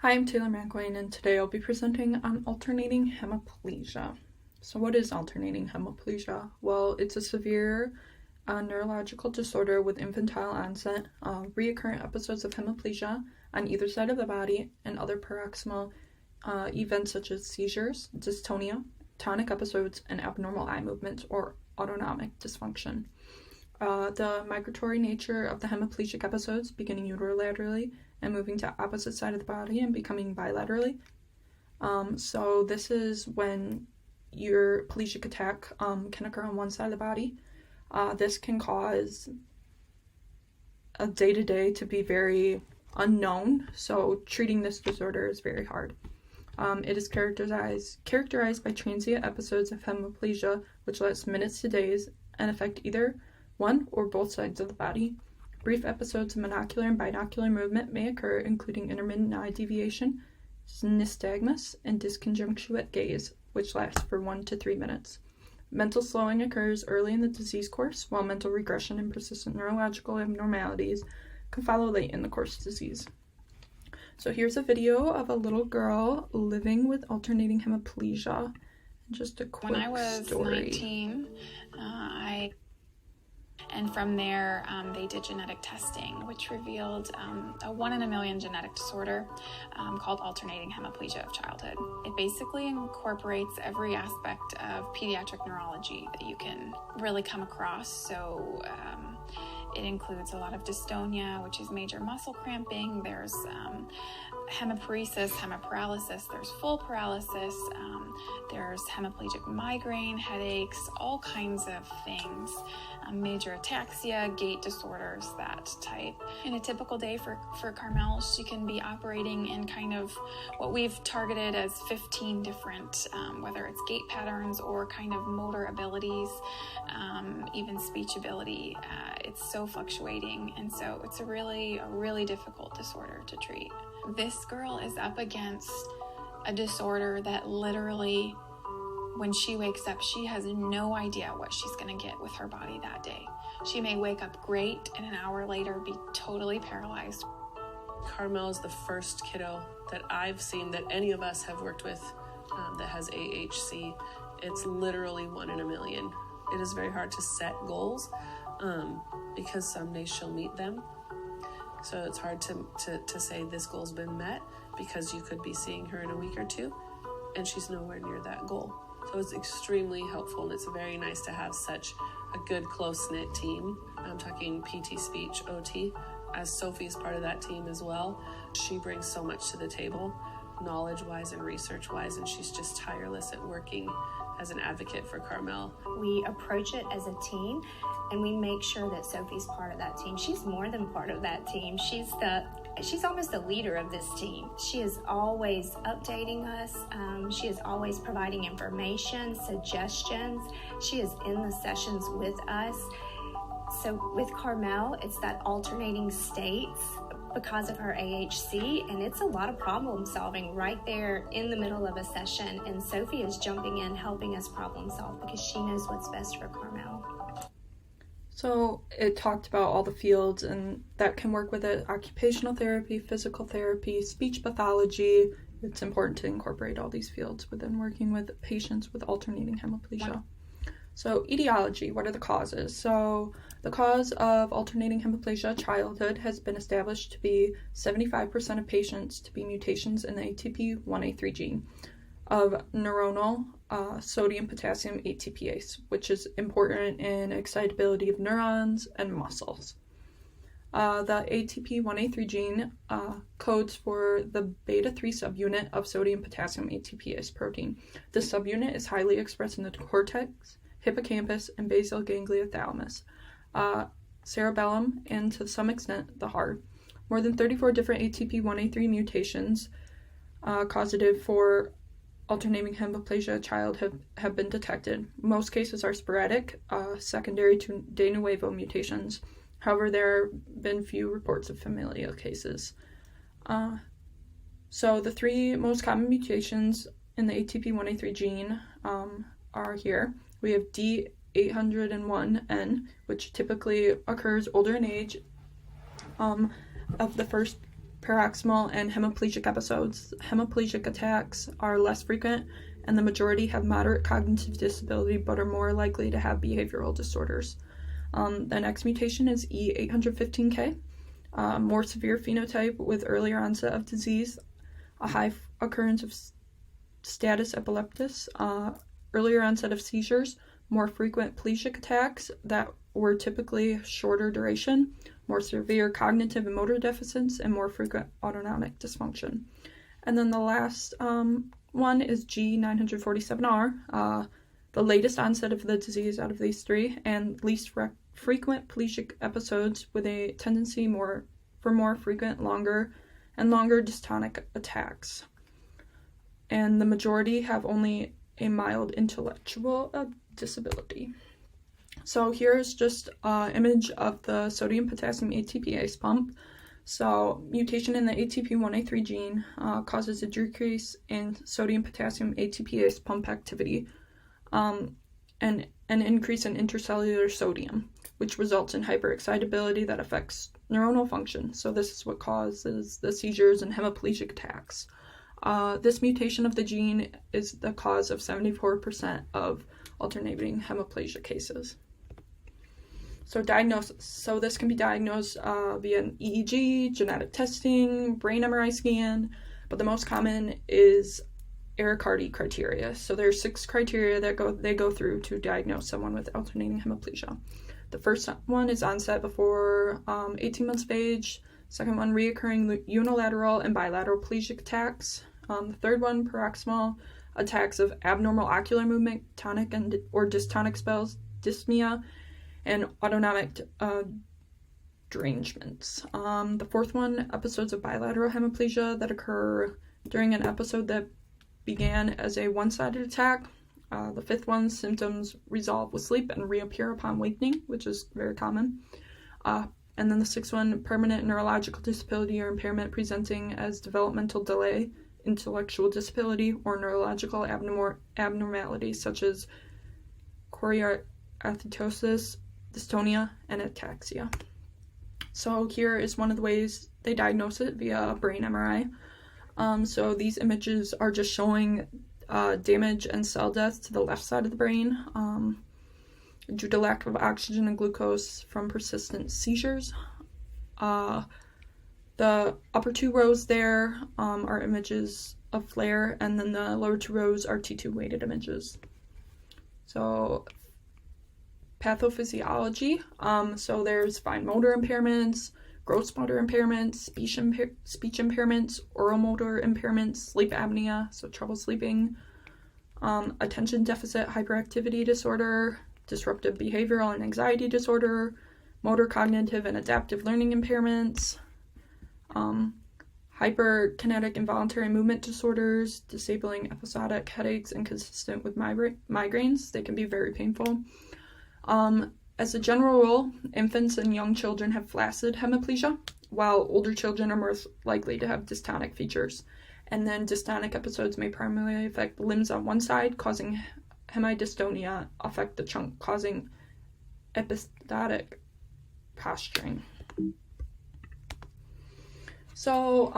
Hi, I'm Taylor McWayne, and today I'll be presenting on alternating hemiplegia. So what is alternating hemiplegia? Well, it's a severe neurological disorder with infantile onset, reoccurrent episodes of hemiplegia on either side of the body, and other paroxysmal events such as seizures, dystonia, tonic episodes, and abnormal eye movements or autonomic dysfunction. The migratory nature of the hemiplegic episodes, beginning unilaterally and moving to opposite side of the body and becoming bilaterally. So this is when your plegic attack can occur on one side of the body. This can cause a day-to-day to be very unknown, so treating this disorder is very hard. It is characterized by transient episodes of hemiplegia, which last minutes to days and affect either one or both sides of the body. Brief episodes of monocular and binocular movement may occur, including intermittent eye deviation, nystagmus, and disconjunctuate gaze, which lasts for 1 to 3 minutes. Mental slowing occurs early in the disease course, while mental regression and persistent neurological abnormalities can follow late in the course of disease. So here's a video of a little girl living with alternating hemiplegia. Just a quick story. When I was 19, and from there, they did genetic testing, which revealed a 1 in a million genetic disorder called alternating hemiplegia of childhood. It basically incorporates every aspect of pediatric neurology that you can really come across. So it includes a lot of dystonia, which is major muscle cramping. There's hemiparesis, hemiparalysis, there's full paralysis, there's hemiplegic migraine, headaches, all kinds of things, major ataxia, gait disorders, that type. In a typical day for Carmel, she can be operating in kind of what we've targeted as 15 different, whether it's gait patterns or kind of motor abilities, even speech ability. It's so fluctuating, and so it's a really difficult disorder to treat. This girl is up against a disorder that literally, when she wakes up, she has no idea what she's going to get with her body that day. She may wake up great and an hour later be totally paralyzed. Carmel is the first kiddo that I've seen that any of us have worked with that has AHC. It's literally 1 in a million. It is very hard to set goals because some days she'll meet them. So it's hard to say this goal's been met because you could be seeing her in a week or two and she's nowhere near that goal. So it's extremely helpful, and it's very nice to have such a good close-knit team. I'm talking PT, speech, OT, as Sophie is part of that team as well. She brings so much to the table, knowledge-wise and research-wise, and she's just tireless at working as an advocate for Carmel. We approach it as a team, and we make sure that Sophie's part of that team. She's more than part of that team. She's almost the leader of this team. She is always updating us. She is always providing information, suggestions. She is in the sessions with us. So with Carmel, it's that alternating states because of her AHC, and it's a lot of problem solving right there in the middle of a session, and Sophie is jumping in, helping us problem solve because she knows what's best for Carmel. So it talked about all the fields and that can work with it: occupational therapy, physical therapy, speech pathology. It's important to incorporate all these fields within working with patients with alternating hemiplegia. So etiology, what are the causes? So the cause of alternating hemiplegia childhood has been established to be 75% of patients to be mutations in the ATP1A3 gene of neuronal sodium-potassium ATPase, which is important in excitability of neurons and muscles. The ATP1A3 gene codes for the beta-3 subunit of sodium-potassium ATPase protein. This subunit is highly expressed in the cortex, hippocampus, and basal ganglia thalamus, cerebellum, and to some extent the heart. More than 34 different ATP1A3 mutations causative for alternating hemiplegia child have been detected. Most cases are sporadic, secondary to de novo mutations. However, there have been few reports of familial cases. So the 3 most common mutations in the ATP1A3 gene are here. We have D801N, which typically occurs older in age of the first paroxysmal and hemiplegic episodes. Hemiplegic attacks are less frequent, and the majority have moderate cognitive disability but are more likely to have behavioral disorders. The next mutation is E815K, more severe phenotype with earlier onset of disease, a high occurrence of status epilepticus, earlier onset of seizures, more frequent plegic attacks that were typically shorter duration, more severe cognitive and motor deficits, and more frequent autonomic dysfunction. And then the last one is G947R, the latest onset of the disease out of these three, and least frequent plegic episodes with a tendency for more frequent, longer dystonic attacks. And the majority have only a mild intellectual disability. So here's just an image of the sodium-potassium ATPase pump. So mutation in the ATP1A3 gene causes a decrease in sodium-potassium ATPase pump activity and an increase in intercellular sodium, which results in hyperexcitability that affects neuronal function. So this is what causes the seizures and hemiplegic attacks. This mutation of the gene is the cause of 74% of alternating hemiplegia cases. So diagnosis. So this can be diagnosed via an EEG, genetic testing, brain MRI scan, but the most common is Ericardi criteria. So there's 6 criteria that they go through to diagnose someone with alternating hemiplegia. The first one is onset before 18 months of age. Second one, reoccurring unilateral and bilateral plegic attacks. The third one, paroxysmal attacks of abnormal ocular movement, tonic or dystonic spells, dyspnea, and autonomic derangements. The fourth one, episodes of bilateral hemiplegia that occur during an episode that began as a one-sided attack. The fifth one, symptoms resolve with sleep and reappear upon wakening, which is very common. And then the sixth one, permanent neurological disability or impairment presenting as developmental delay, intellectual disability, or neurological abnormalities such as chorioathetosis, dystonia, and ataxia. So here is one of the ways they diagnose it via a brain MRI. So these images are just showing damage and cell death to the left side of the brain due to lack of oxygen and glucose from persistent seizures. The upper 2 rows there are images of flare, and then the lower 2 rows are T2 weighted images. So pathophysiology, so there's fine motor impairments, gross motor impairments, speech impairments, oral motor impairments, sleep apnea, so trouble sleeping, attention deficit hyperactivity disorder, disruptive behavioral and anxiety disorder, motor cognitive and adaptive learning impairments, hyperkinetic involuntary movement disorders, disabling episodic headaches inconsistent with migraines. They can be very painful. As a general rule, infants and young children have flaccid hemiplegia, while older children are more likely to have dystonic features. And then dystonic episodes may primarily affect the limbs on one side, causing hemidystonia, affect the trunk, causing episodic posturing. So,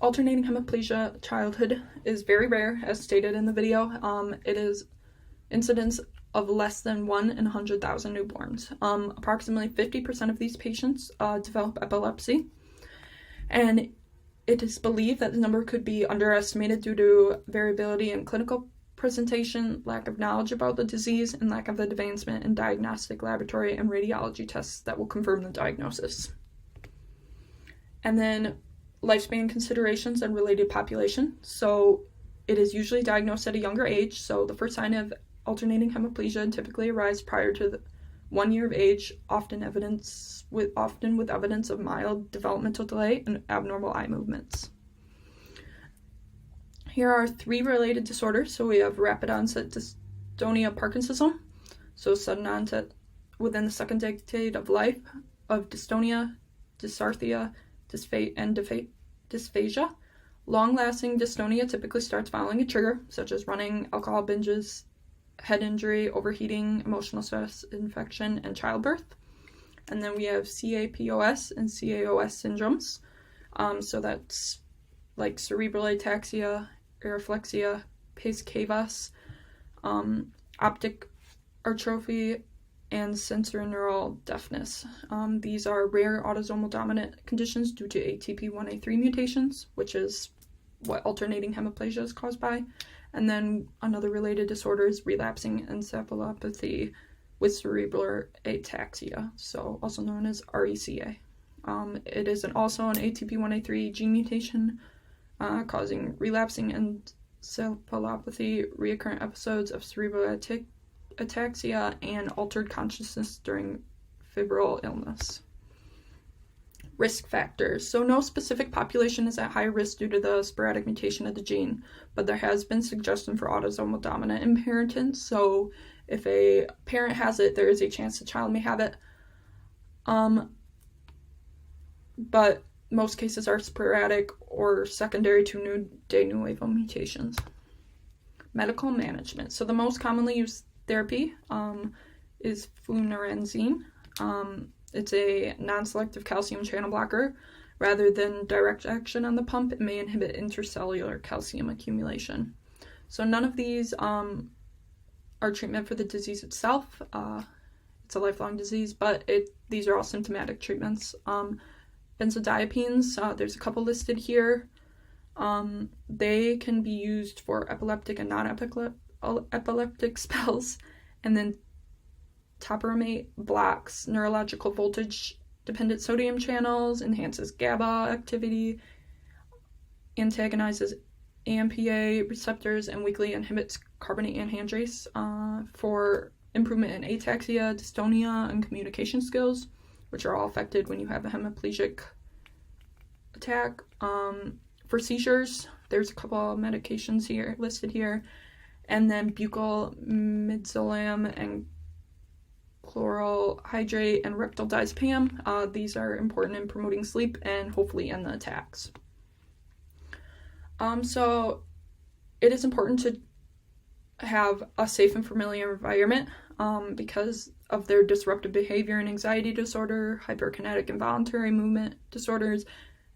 alternating hemiplegia childhood is very rare, as stated in the video. It is incidence of less than 1 in 100,000 newborns. Approximately 50% of these patients develop epilepsy, and it is believed that the number could be underestimated due to variability in clinical presentation, lack of knowledge about the disease, and lack of advancement in diagnostic laboratory and radiology tests that will confirm the diagnosis. And then lifespan considerations and related population. So it is usually diagnosed at a younger age, so the first sign of alternating hemiplegia typically arises prior to the 1 year of age, often with evidence of mild developmental delay and abnormal eye movements. Here are 3 related disorders. So we have rapid onset dystonia Parkinsonism, so sudden onset within the second decade of life of dystonia, dysarthria, and dysphagia. Long-lasting dystonia typically starts following a trigger, such as running, alcohol binges, head injury, overheating, emotional stress, infection, and childbirth. And then we have CAPOS and CAOS syndromes. So that's like cerebral ataxia, areflexia, pes cavus, optic atrophy, and sensorineural deafness. These are rare autosomal dominant conditions due to ATP1A3 mutations, which is what alternating hemiplegia is caused by. And then another related disorder is relapsing encephalopathy with cerebral ataxia, so also known as RECA. It is also an ATP1A3 gene mutation causing relapsing encephalopathy, recurrent episodes of cerebral ataxia, and altered consciousness during febrile illness. Risk factors. So no specific population is at high risk due to the sporadic mutation of the gene, but there has been suggestion for autosomal dominant inheritance. So if a parent has it, there is a chance the child may have it. But most cases are sporadic or secondary to de novo mutations. Medical management. So the most commonly used therapy is flunarizine. It's a non-selective calcium channel blocker. Rather than direct action on the pump, it may inhibit intercellular calcium accumulation. So none of these are treatment for the disease itself. It's a lifelong disease, but these are all symptomatic treatments. Benzodiazepines, there's a couple listed here. They can be used for epileptic and non-epileptic spells. And then topiramate blocks neurological voltage-dependent sodium channels, enhances GABA activity, antagonizes AMPA receptors, and weakly inhibits carbonate anhydrase for improvement in ataxia, dystonia, and communication skills, which are all affected when you have a hemiplegic attack. For seizures, there's a couple of medications here listed here, and then buccal midazolam and chloral hydrate and rectal diazepam. These are important in promoting sleep and hopefully end the attacks. So it is important to have a safe and familiar environment because of their disruptive behavior and anxiety disorder, hyperkinetic involuntary movement disorders,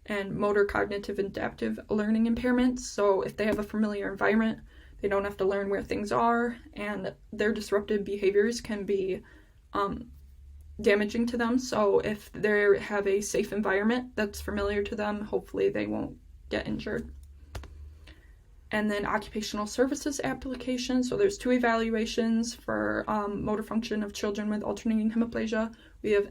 and motor cognitive adaptive learning impairments. So if they have a familiar environment, they don't have to learn where things are, and their disruptive behaviors can be damaging to them. So if they have a safe environment that's familiar to them, hopefully they won't get injured. And then occupational services application. So there's 2 evaluations for motor function of children with alternating hemiplegia. We have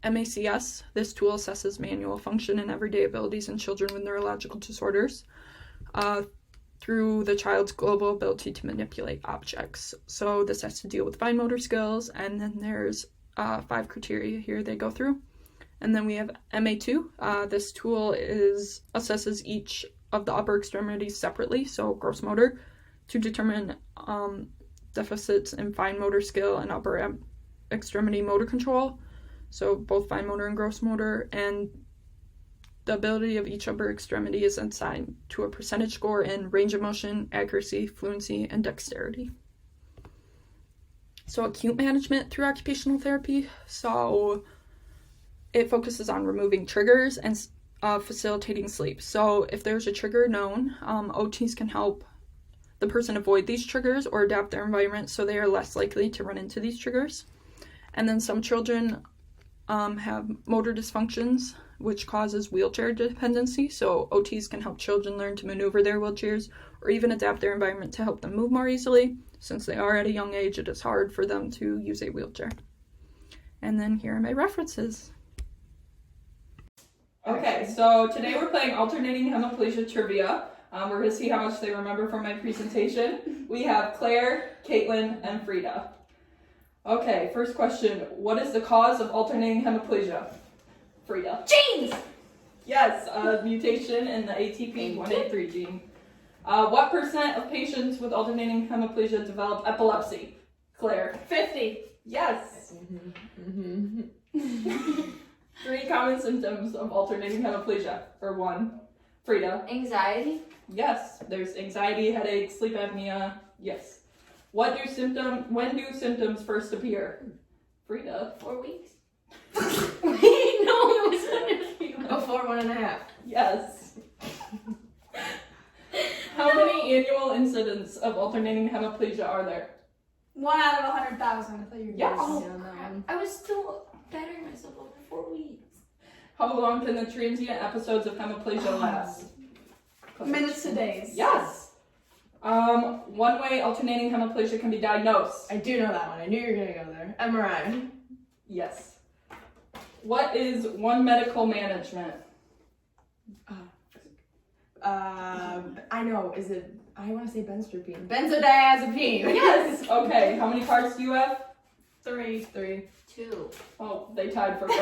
MACS. This tool assesses manual function and everyday abilities in children with neurological disorders through the child's global ability to manipulate objects. So this has to deal with fine motor skills, and then there's 5 criteria here they go through. And then we have MA2. This tool assesses each of the upper extremities separately, so gross motor, to determine deficits in fine motor skill and upper extremity motor control, so both fine motor and gross motor, and the ability of each upper extremity is assigned to a percentage score in range of motion, accuracy, fluency, and dexterity. So acute management through occupational therapy. So it focuses on removing triggers and facilitating sleep. So if there's a trigger known, OTs can help the person avoid these triggers or adapt their environment so they are less likely to run into these triggers. And then some children have motor dysfunctions, which causes wheelchair dependency. So OTs can help children learn to maneuver their wheelchairs or even adapt their environment to help them move more easily. Since they are at a young age, it is hard for them to use a wheelchair. And then here are my references. Okay, so today we're playing alternating hemiplegia trivia. We're going to see how much they remember from my presentation. We have Claire, Caitlin, and Frida. Okay, first question. What is the cause of alternating hemiplegia? Frida. Genes! Yes, a mutation in the ATP1A3 gene. What percent of patients with alternating hemiplegia develop epilepsy? Claire. 50. Yes. 3 common symptoms of alternating hemiplegia. For 1. Frida. Anxiety. Yes. There's anxiety, headache, sleep apnea. Yes. When do symptoms first appear? Frida. 4 weeks. Wait, no, it was under a few Before 1.5. Yes. How many annual incidents of alternating hemiplegia are there? 1 out of 100,000. I thought you were Yes. going on that one. I was still bettering myself over 4 weeks. How long can the transient episodes of hemiplegia last? Minutes to days. Yes. One way alternating hemiplegia can be diagnosed. I do know that one. I knew you were going to go there. MRI. Yes. What is one medical management? I know. Is it? I want to say benzodiazepine. Benzodiazepine. Yes. Okay. How many cards do you have? 3. 3. 2. Oh, they tied for first.